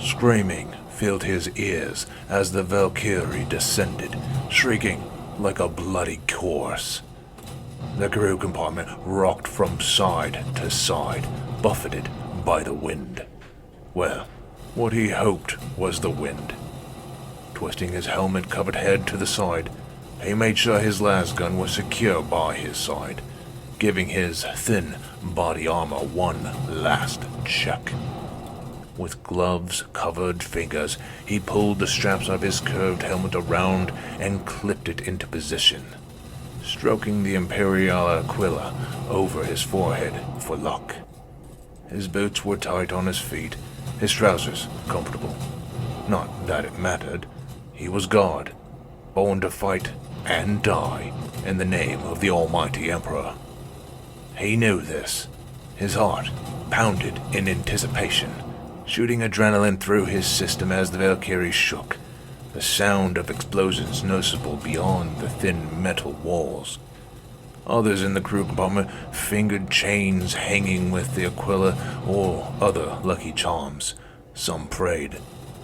Screaming filled his ears as the Valkyrie descended, shrieking like a bloody corpse. The crew compartment rocked from side to side, buffeted by the wind. Well, what he hoped was the wind. Twisting his helmet-covered head to the side, he made sure his lasgun was secure by his side, giving his thin body armor one last check. With gloves-covered fingers, he pulled the straps of his curved helmet around and clipped it into position, stroking the Imperial Aquila over his forehead for luck. His boots were tight on his feet, his trousers comfortable. Not that it mattered. He was God, born to fight and die in the name of the Almighty Emperor. He knew this. His heart pounded in anticipation, shooting adrenaline through his system as the Valkyrie shook, the sound of explosions noticeable beyond the thin metal walls. Others in the crew compartment fingered chains hanging with the Aquila or other lucky charms. Some prayed,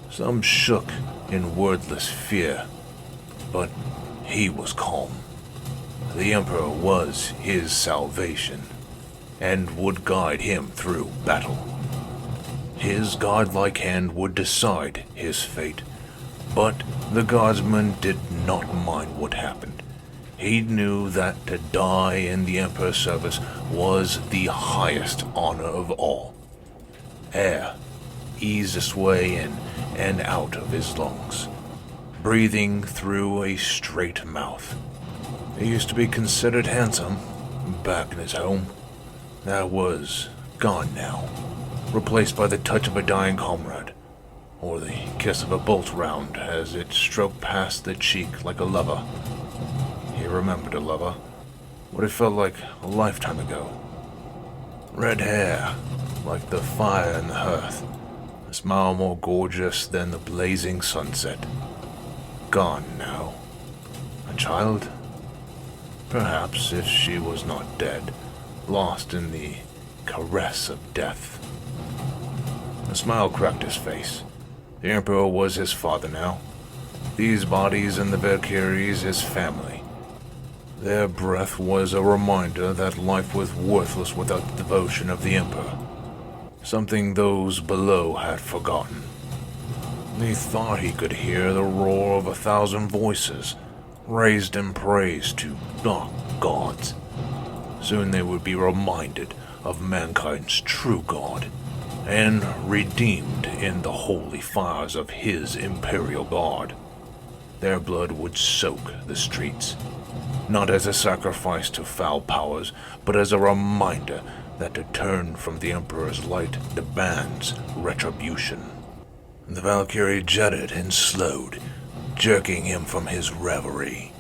some shook in wordless fear, but he was calm. The Emperor was his salvation, and would guide him through battle. His godlike hand would decide his fate, but the Guardsman did not mind what happened. He knew that to die in the Emperor's service was the highest honor of all. Air eased its way in and out of his lungs, breathing through a straight mouth. He used to be considered handsome back in his home. That was gone now, replaced by the touch of a dying comrade, or the kiss of a bolt round as it stroked past the cheek like a lover. He remembered a lover, what it felt like a lifetime ago. Red hair, like the fire in the hearth, a smile more gorgeous than the blazing sunset. Gone now. A child? Perhaps, if she was not dead, lost in the caress of death. A smile cracked his face. The Emperor was his father now. These bodies and the Valkyries his family. Their breath was a reminder that life was worthless without the devotion of the Emperor. Something those below had forgotten. He thought he could hear the roar of 1,000 voices, raised in praise to dark gods. Soon they would be reminded of mankind's true God, and redeemed in the holy fires of his Imperial Guard. Their blood would soak the streets, not as a sacrifice to foul powers, but as a reminder that to turn from the Emperor's light demands retribution. The Valkyrie jetted and slowed, jerking him from his reverie.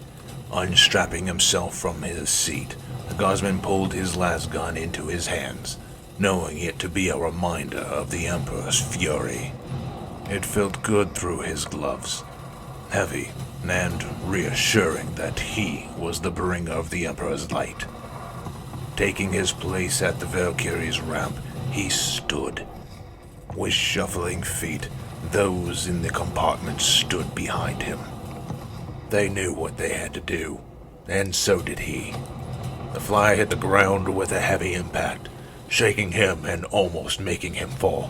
Unstrapping himself from his seat, the Guardsman pulled his lasgun into his hands, knowing it to be a reminder of the Emperor's fury. It felt good through his gloves, heavy and reassuring that he was the bringer of the Emperor's light. Taking his place at the Valkyrie's ramp, he stood. With shuffling feet, those in the compartment stood behind him. They knew what they had to do, and so did he. The fly hit the ground with a heavy impact, shaking him and almost making him fall.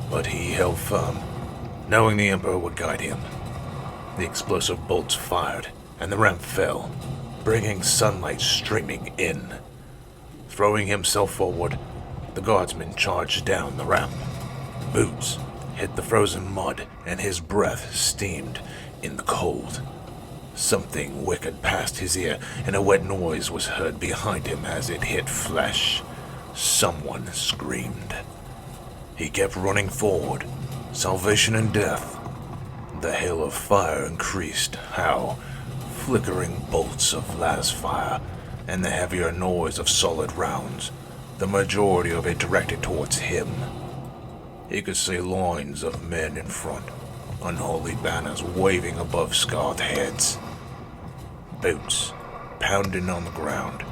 But he held firm, knowing the Emperor would guide him. The explosive bolts fired, and the ramp fell, bringing sunlight streaming in. Throwing himself forward, the Guardsman charged down the ramp. Boots hit the frozen mud, and his breath steamed in the cold. Something wicked passed his ear, and a wet noise was heard behind him as it hit flesh. Someone screamed. He kept running forward, salvation and death. The hail of fire increased, how flickering bolts of las fire, and the heavier noise of solid rounds, the majority of it directed towards him. He could see lines of men in front, unholy banners waving above scarred heads. Boots pounding on the ground,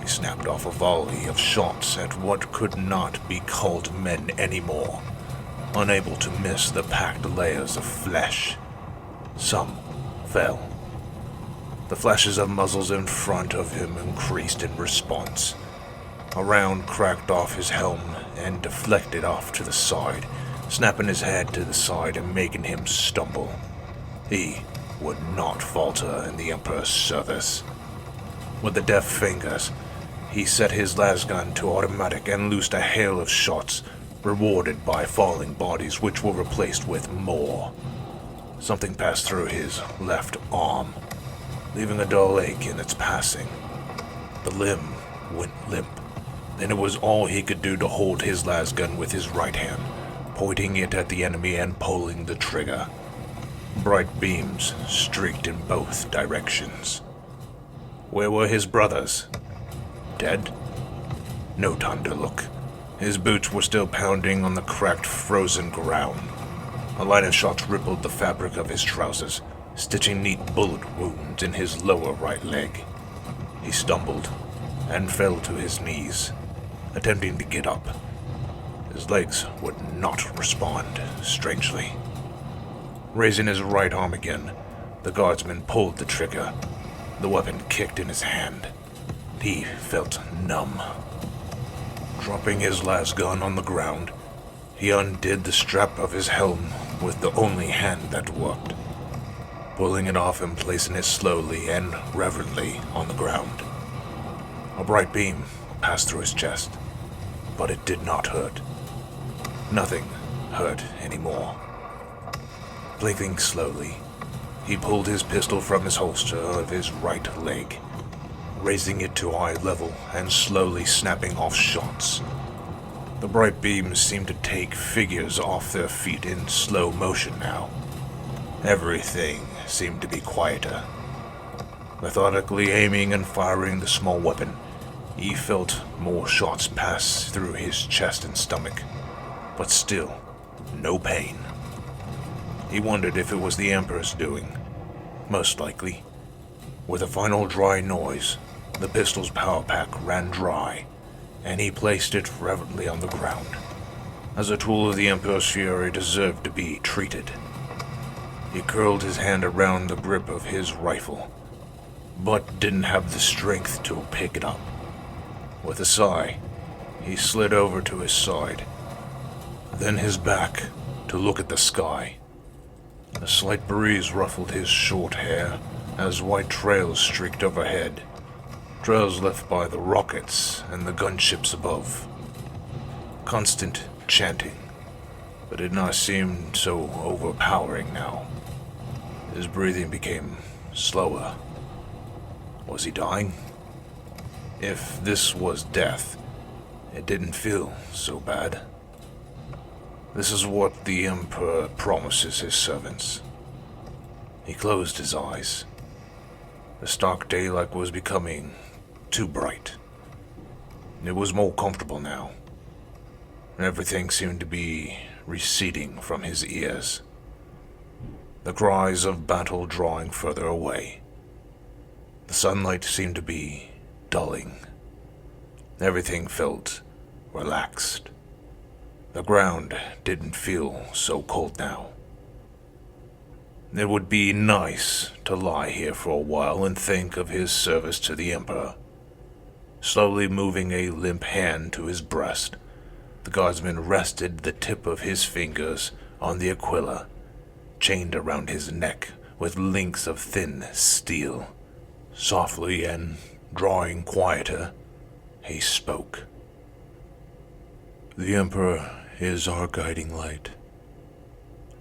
he snapped off a volley of shots at what could not be called men anymore. unable to miss the packed layers of flesh. Some fell. The flashes of muzzles in front of him increased in response. A round cracked off his helm and deflected off to the side, snapping his head to the side and making him stumble. He would not falter in the Emperor's service. With the deft fingers, he set his lasgun to automatic and loosed a hail of shots, rewarded by falling bodies which were replaced with more. Something passed through his left arm, leaving a dull ache in its passing. The limb went limp, and it was all he could do to hold his lasgun with his right hand, pointing it at the enemy and pulling the trigger. Bright beams streaked in both directions. Where were his brothers? Dead? No time to look. His boots were still pounding on the cracked, frozen ground. A line of shots rippled the fabric of his trousers, stitching neat bullet wounds in his lower right leg. He stumbled and fell to his knees, attempting to get up. His legs would not respond, strangely. Raising his right arm again, the guardsman pulled the trigger. The weapon kicked in his hand. He felt numb. Dropping his lasgun on the ground, he undid the strap of his helm with the only hand that worked, pulling it off and placing it slowly and reverently on the ground. A bright beam passed through his chest, but it did not hurt. Nothing hurt anymore. Blinking slowly, he pulled his pistol from his holster of his right leg, raising it to eye level and slowly snapping off shots. The bright beams seemed to take figures off their feet in slow motion now. Everything seemed to be quieter. Methodically aiming and firing the small weapon, he felt more shots pass through his chest and stomach, but still no pain. He wondered if it was the Emperor's doing. Most likely. With a final dry noise, the pistol's power pack ran dry, and he placed it reverently on the ground. As a tool of the Emperor's fury deserved to be treated. He curled his hand around the grip of his rifle, but didn't have the strength to pick it up. With a sigh, he slid over to his side, then his back to look at the sky. A slight breeze ruffled his short hair as white trails streaked overhead, trails left by the rockets and the gunships above. Constant chanting, but it did not seem so overpowering now. His breathing became slower. Was he dying? If this was death, it didn't feel so bad. This is what the Emperor promises his servants. He closed his eyes. The stark daylight was becoming too bright. It was more comfortable now. Everything seemed to be receding from his ears. The cries of battle drawing further away. The sunlight seemed to be dulling. Everything felt relaxed. The ground didn't feel so cold now. It would be nice to lie here for a while and think of his service to the Emperor. Slowly moving a limp hand to his breast, the guardsman rested the tip of his fingers on the aquila, chained around his neck with links of thin steel. Softly and drawing quieter, he spoke. The Emperor is our guiding light,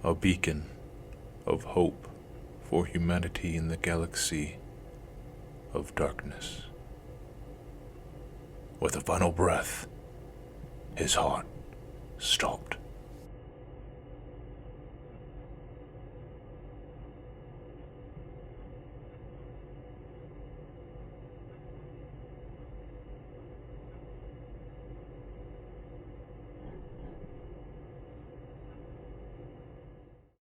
a beacon of hope for humanity in the galaxy of darkness. With a final breath, his heart stopped.